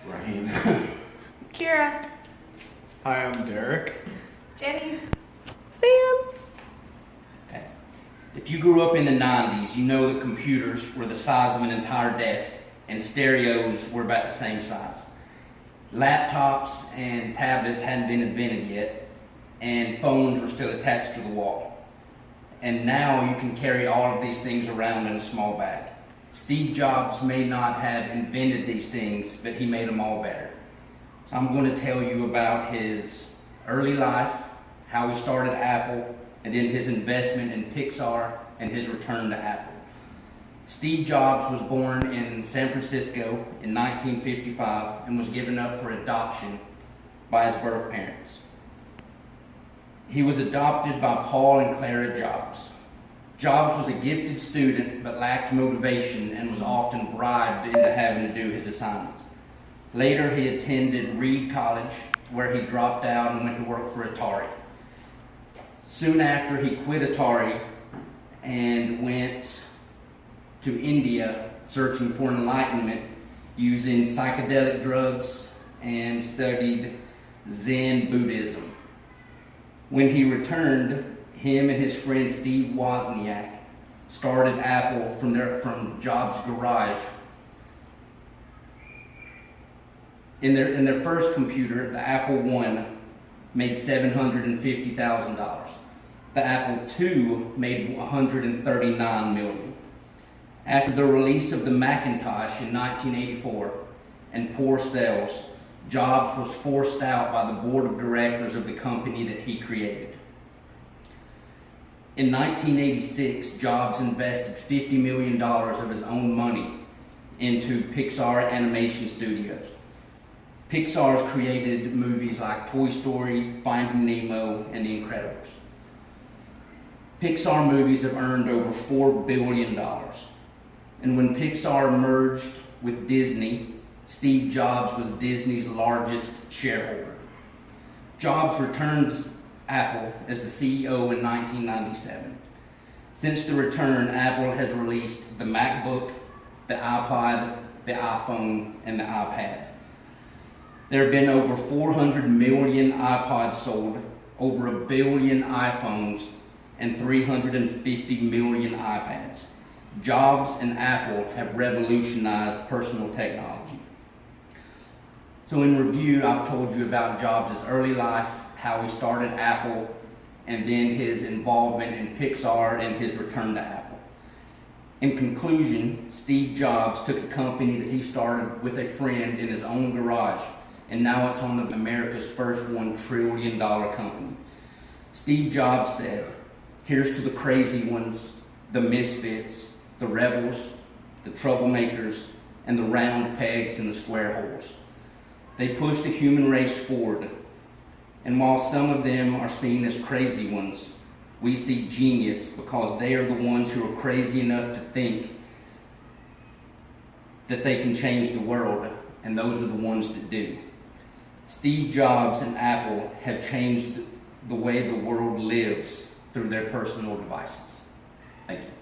Raheem. Kira. Hi, I'm Derek. Jenny. Sam. Okay. If you grew up in the 90s, you know that computers were the size of an entire desk and stereos were about the same size. Laptops and tablets hadn't been invented yet, and phones were still attached to the wall. And now you can carry all of these things around in a small bag. Steve Jobs may not have invented these things, but he made them all better. So I'm going to tell you about his early life, how he started Apple, and then his investment in Pixar and his return to Apple. Steve Jobs was born in San Francisco in 1955 and was given up for adoption by his birth parents. He was adopted by Paul and Clara Jobs. Jobs was a gifted student but lacked motivation and was often bribed into having to do his assignments. Later, he attended Reed College, where he dropped out and went to work for Atari. Soon after, he quit Atari and went to India searching for enlightenment using psychedelic drugs and studied Zen Buddhism. When he returned, him and his friend Steve Wozniak started Apple from Jobs' garage. In their first computer, the Apple I made $750,000. The Apple II made $139 million. After the release of the Macintosh in 1984 and poor sales, Jobs was forced out by the board of directors of the company that he created. In 1986, Jobs invested $50 million of his own money into Pixar Animation Studios. Pixar's created movies like Toy Story, Finding Nemo, and The Incredibles. Pixar movies have earned over $4 billion. And when Pixar merged with Disney, Steve Jobs was Disney's largest shareholder. Jobs returned to Apple as the CEO in 1997. Since the return, Apple has released the MacBook, the iPod, the iPhone, and the iPad. There have been over 400 million iPods sold, over 1 billion iPhones, and 350 million iPads. Jobs and Apple have revolutionized personal technology. So in review, I've told you about Jobs' early life, how he started Apple, and then his involvement in Pixar and his return to Apple. In conclusion, Steve Jobs took a company that he started with a friend in his own garage, and now it's on America's first $1 trillion company. Steve Jobs said, "Here's to the crazy ones, the misfits, the rebels, the troublemakers, and the round pegs in the square holes. They push the human race forward, and while some of them are seen as crazy ones, we see genius because they are the ones who are crazy enough to think that they can change the world, and those are the ones that do." Steve Jobs and Apple have changed the way the world lives through their personal devices. Thank you.